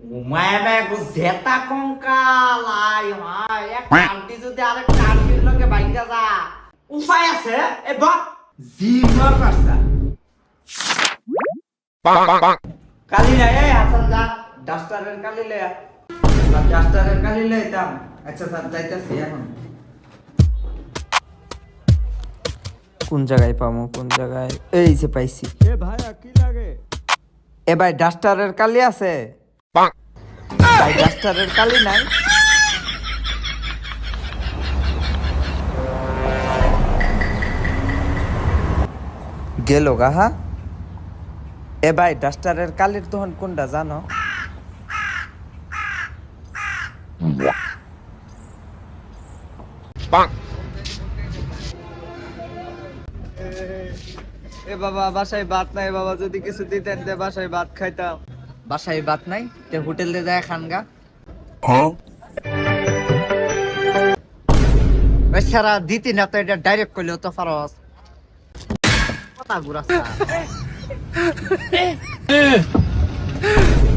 ঘুমায় জেতা কঙ্কাল আয় হায় এক কান্টি যদি আরেক কান্টির লগে বাইঙ্গা যা উপায় আছে এবার জিমা করছা কালি না এই হাসান যা ডাস্টারের কালি লে ডাস্টারের কালি লে দাম আচ্ছা স্যার যাইতাছি এখন কোন জায়গায় পামু কোন জায়গায় এই যে পাইছি এ ভাইয়া কি লাগে? এ ভাই ডাস্টারের কালি আছে ভাই ডাস্টারের কালি নাই গেল গাহা এ ভাই ডাস্টারের কালির তখন কোনটা জানো এ বাবা বাসায় ভাত নাই বাবা, যদি কিছু দিতেন দে বাসায় ভাত খাইতাম। বাসায় ভাত নাই তে হোটেল দে যায় খানগা সারা দিতি না তো এটা ডাইরেক্ট করলে তো ফারস কথা ঘুরাছা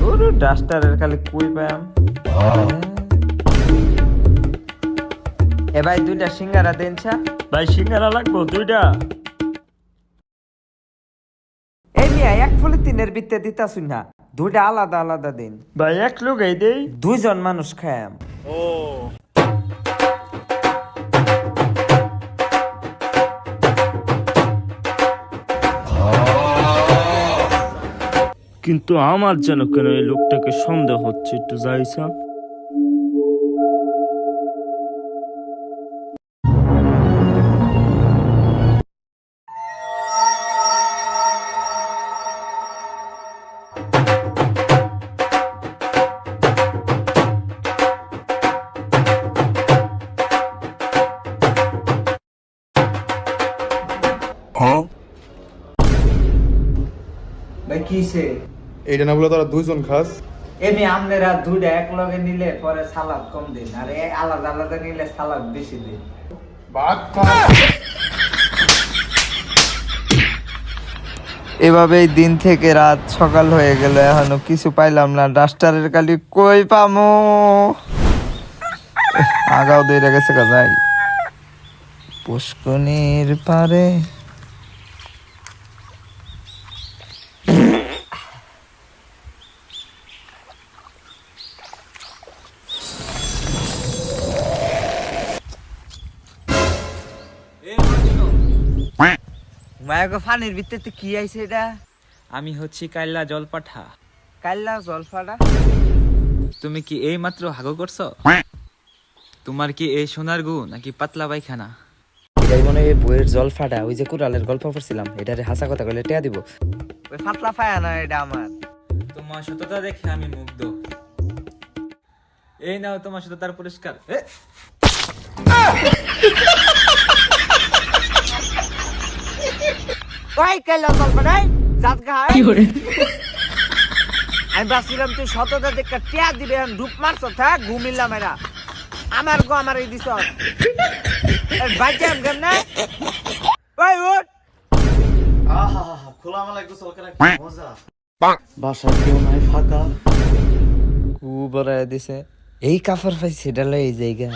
ওরে ডাস্টারের খালি কই পাম এ ভাই দুইটা সিঙ্গারা দেনছা ভাই সিঙ্গারা লাগবো দুইটা। এই মিয়া এক ফুলে তিনের বিতে দিতাছুন না দুইটা আলাদা আলাদা দিন ভাই এক লোকই দেই। দুইজন মানুষ খায়াম ও কিন্তু আমার যেন কেন এই লোকটাকে সন্দেহ হচ্ছে, একটু যাইছা। ভাই কিসে এইটা না বলে তোরা দুইজন খাস। এমনি আপনারা দুইটা এক লগে নিলে পরে সালাদ কম দিন আর আলাদা আলাদা নিলে সালাদ বেশি দিন ভাত খা। এভাবেই দিন থেকে রাত সকাল হয়ে গেল এখনো কিছু পাইলাম না ডাস্টারের কালি কই পামো আগাও দইরা গেছে যাই পুষ্কনির পারে মায়াগো ফানির ভিতরে কি আইছে এটা আমি হচ্ছি কাইল্লা জলপাঠা। কাইল্লা জলফাটা তুমি কি এই মাত্র হাগো করছো? তোমার কি এই সোনার গু নাকি পাতলা পায়খানা? এটাই মনে হয় বইয়ের জলফাটা ওই যে কুড়ালের গল্প পড়ছিলাম এটারে হাসা কথা কইলে টেয়া দিব ওই ফাতলা ফায়া না এটা আমার তোমার সততা দেখে আমি মুগ্ধ। এই নাও তোমার সততার পুরস্কার। ওই কাইল্লা জলফাটা জাত গায় আমি ভাবছিলাম তুই সততা দেখে টেয়া দিবে ডুব মারছ থাক ঘুমিলাম এরা আমার গো আমার এই দিছ বাইজাম কেমনে ওই উঠ বাসায় কেউ নাই, ফাঁকা। কু বড়ায় দিছে এই কাফর পাইছে এটা লই এই জায়গা